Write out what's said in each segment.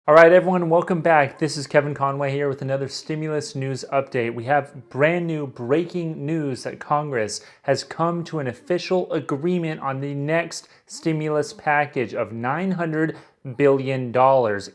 All right, everyone, welcome back. This is Kevin Conway here with another stimulus news update. We have brand new breaking news that Congress has come to an official agreement on the next stimulus package of $900 billion.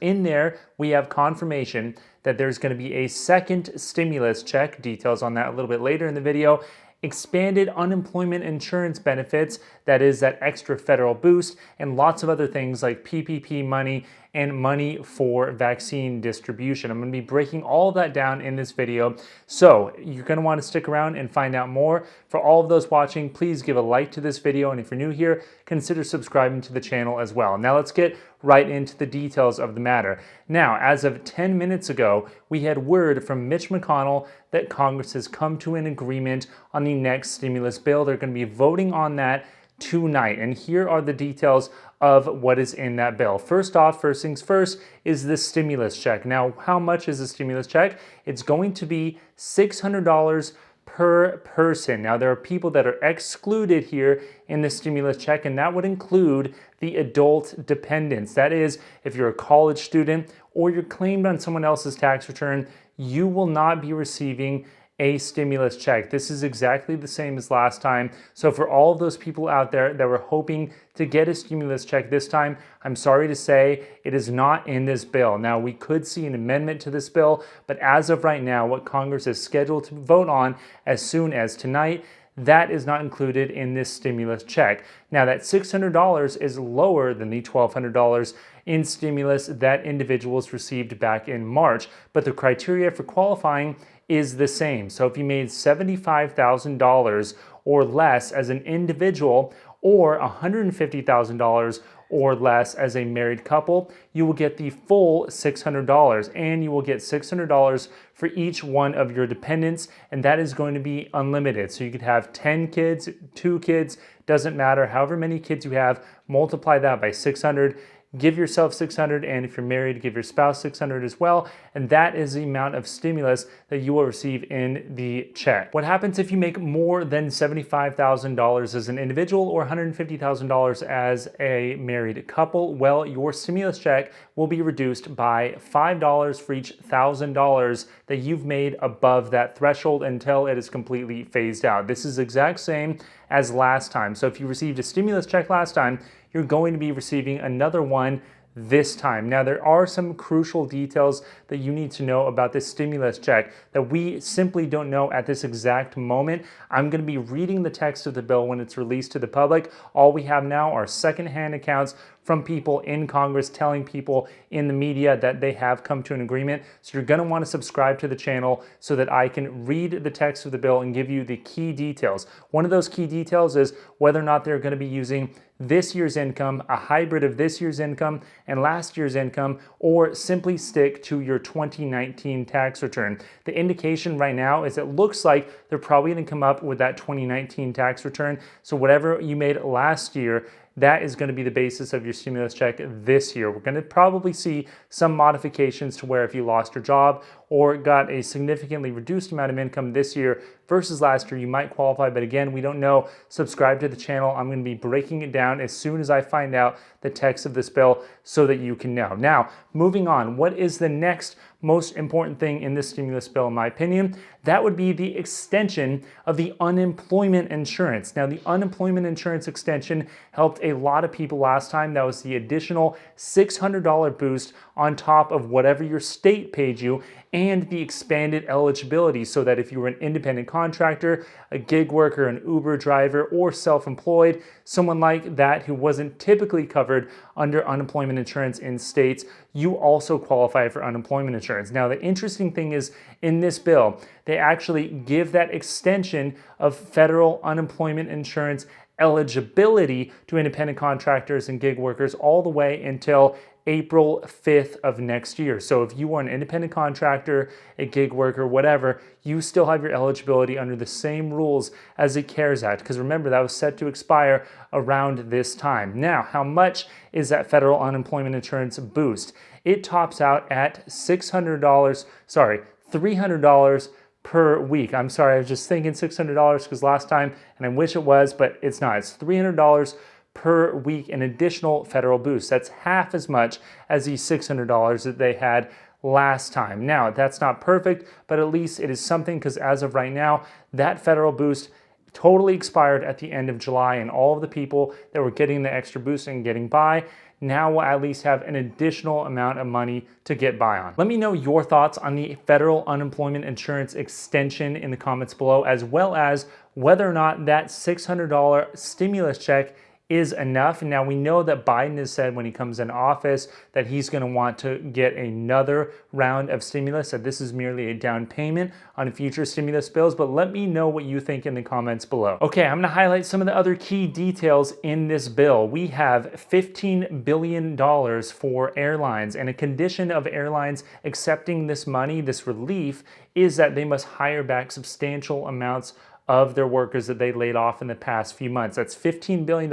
In there, we have confirmation that there's going to be a second stimulus check. Details on that a little bit later in the video. Expanded unemployment insurance benefits, that is that extra federal boost, and lots of other things like PPP money and money for vaccine distribution. I'm going to be breaking all of that down in this video, so you're going to want to stick around and find out more. For all of those watching, please give a like to this video, and if you're new here, consider subscribing to the channel as well. Now let's get right into the details of the matter. Now, as of 10 minutes ago, we had word from Mitch McConnell that Congress has come to an agreement on the next stimulus bill. They're going to be voting on that tonight, and here are the details of what is in that bill. First off, first things first, is the stimulus check. Now, how much is the stimulus check? It's going to be $600 per person. Now, there are people that are excluded here in the stimulus check, and that would include the adult dependents. That is, if you're a college student or you're claimed on someone else's tax return, you will not be receiving a stimulus check. This is exactly the same as last time. So for all of those people out there that were hoping to get a stimulus check this time, I'm sorry to say it is not in this bill. Now, we could see an amendment to this bill, but as of right now, what Congress is scheduled to vote on as soon as tonight, that is not included in this stimulus check. Now, that $600 is lower than the $1,200 in stimulus that individuals received back in March, but the criteria for qualifying is the same. So if you made $75,000 or less as an individual, or $150,000 or less as a married couple, you will get the full $600, and you will get $600 for each one of your dependents, and that is going to be unlimited. So you could have 10 kids, 2 kids, doesn't matter, however many kids you have, multiply that by 600, give yourself 600, and if you're married, give your spouse 600 as well, and that is the amount of stimulus that you will receive in the check. What happens if you make more than $75,000 as an individual or $150,000 as a married couple? Well, your stimulus check will be reduced by $5 for each $1,000 that you've made above that threshold until it is completely phased out. This is the exact same as last time. So if you received a stimulus check last time, you're going to be receiving another one this time. Now, there are some crucial details that you need to know about this stimulus check that we simply don't know at this exact moment. I'm going to be reading the text of the bill when it's released to the public. All we have now are secondhand accounts from people in Congress telling people in the media that they have come to an agreement. So you're going to want to subscribe to the channel so that I can read the text of the bill and give you the key details. One of those key details is whether or not they're going to be using this year's income, a hybrid of this year's income and last year's income, or simply stick to your 2019 tax return. The indication right now is it looks like they're probably going to come up with that 2019 tax return. So whatever you made last year, that is going to be the basis of your stimulus check this year. We're going to probably see some modifications to where if you lost your job or got a significantly reduced amount of income this year versus last year, you might qualify. But again, we don't know. Subscribe to the channel. I'm going to be breaking it down as soon as I find out the text of this bill so that you can know. Now, moving on, what is the next most important thing in this stimulus bill, in my opinion? That would be the extension of the unemployment insurance. Now, the unemployment insurance extension helped a lot of people last time. That was the additional $600 boost on top of whatever your state paid you, and the expanded eligibility so that if you were an independent contractor, a gig worker, an Uber driver, or self-employed, someone like that who wasn't typically covered under unemployment insurance in states, you also qualify for unemployment insurance. Now, the interesting thing is in this bill, they actually give that extension of federal unemployment insurance eligibility to independent contractors and gig workers all the way until April 5th of next year. So if you are an independent contractor, a gig worker, whatever, you still have your eligibility under the same rules as the CARES Act, because remember, that was set to expire around this time. Now, how much is that federal unemployment insurance boost? It tops out at $300 per week. I'm sorry, I was just thinking $600 because last time, and I wish it was, but it's not. It's $300 per week in additional federal boost. That's half as much as the $600 that they had last time. Now, that's not perfect, but at least it is something, because as of right now, that federal boost totally expired at the end of July, and all of the people that were getting the extra boost and getting by now will at least have an additional amount of money to get by on. Let me know your thoughts on the federal unemployment insurance extension in the comments below, as well as whether or not that $600 stimulus check is enough. Now, we know that Biden has said when he comes in office that he's going to want to get another round of stimulus, that this is merely a down payment on future stimulus bills, but let me know what you think in the comments below. Okay, I'm going to highlight some of the other key details in this bill. We have $15 billion for airlines, and a condition of airlines accepting this money, this relief, is that they must hire back substantial amounts of their workers that they laid off in the past few months. That's $15 billion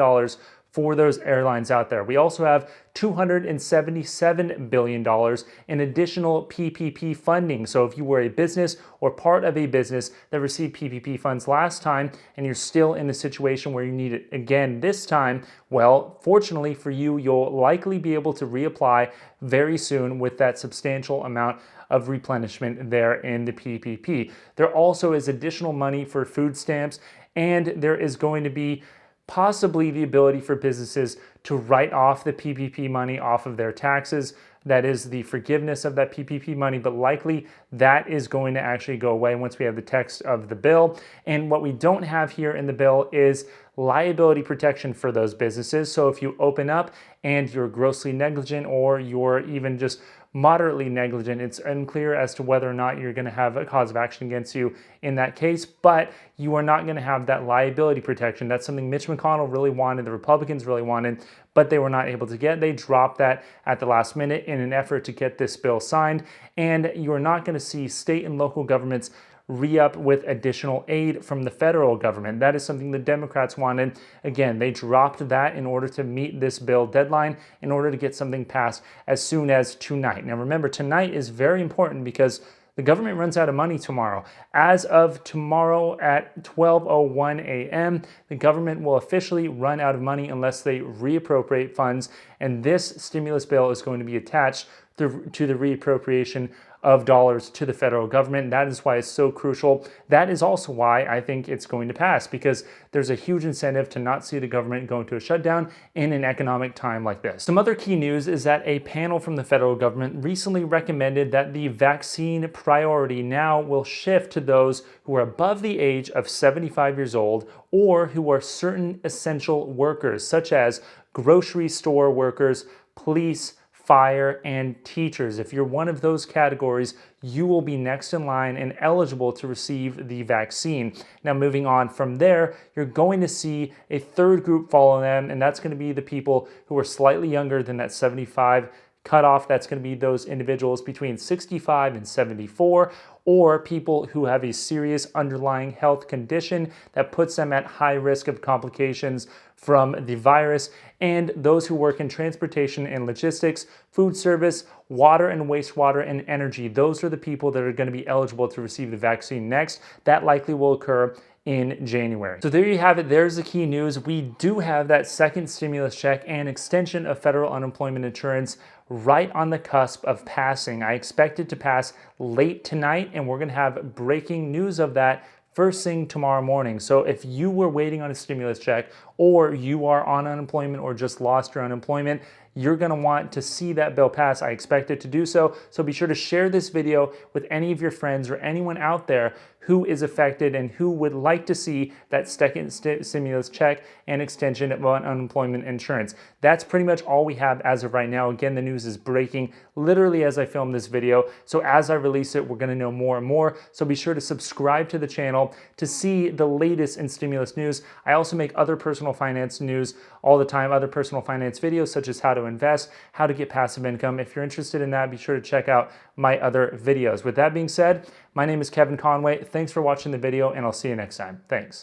for those airlines out there. We also have $277 billion in additional PPP funding. So if you were a business or part of a business that received PPP funds last time and you're still in a situation where you need it again this time, well, fortunately for you, you'll likely be able to reapply very soon with that substantial amount of replenishment there in the PPP. There also is additional money for food stamps, and there is going to be possibly the ability for businesses to write off the PPP money off of their taxes. That is the forgiveness of that PPP money, but likely that is going to actually go away once we have the text of the bill. And what we don't have here in the bill is liability protection for those businesses. So if you open up and you're grossly negligent, or you're even just moderately negligent, it's unclear as to whether or not you're going to have a cause of action against you in that case, but you are not going to have that liability protection. That's something Mitch McConnell really wanted, the Republicans really wanted, but they were not able to get. They dropped that at the last minute in an effort to get this bill signed, and you're not going to see state and local governments re-up with additional aid from the federal government. That is something the Democrats wanted. Again, they dropped that in order to meet this bill deadline, in order to get something passed as soon as tonight. Now remember, tonight is very important because the government runs out of money tomorrow. As of tomorrow at 12:01 a.m., the government will officially run out of money unless they reappropriate funds, and this stimulus bill is going to be attached to the reappropriation of dollars to the federal government. That is why it's so crucial. That is also why I think it's going to pass, because there's a huge incentive to not see the government go into a shutdown in an economic time like this. Some other key news is that a panel from the federal government recently recommended that the vaccine priority now will shift to those who are above the age of 75 years old, or who are certain essential workers, such as grocery store workers, police, fire, and teachers. If you're one of those categories, you will be next in line and eligible to receive the vaccine. Now, moving on from there, you're going to see a third group follow them, and that's going to be the people who are slightly younger than that 75 cutoff. That's going to be those individuals between 65 and 74, or people who have a serious underlying health condition that puts them at high risk of complications from the virus, and those who work in transportation and logistics, food service, water and wastewater, and energy. Those are the people that are going to be eligible to receive the vaccine next. That likely will occur in January. So there you have it. There's the key news. We do have that second stimulus check and extension of federal unemployment insurance right on the cusp of passing. I expect it to pass late tonight, and we're going to have breaking news of that first thing tomorrow morning. So if you were waiting on a stimulus check, or you are on unemployment or just lost your unemployment, you're going to want to see that bill pass. I expect it to do so. So be sure to share this video with any of your friends or anyone out there who is affected and who would like to see that second stimulus check and extension of unemployment insurance. That's pretty much all we have as of right now. Again, the news is breaking literally as I film this video. So as I release it, we're going to know more and more. So be sure to subscribe to the channel to see the latest in stimulus news. I also make other personal finance news all the time, other personal finance videos such as how to invest, how to get passive income. If you're interested in that, be sure to check out my other videos. With that being said, my name is Kevin Conway. Thanks for watching the video, and I'll see you next time. Thanks.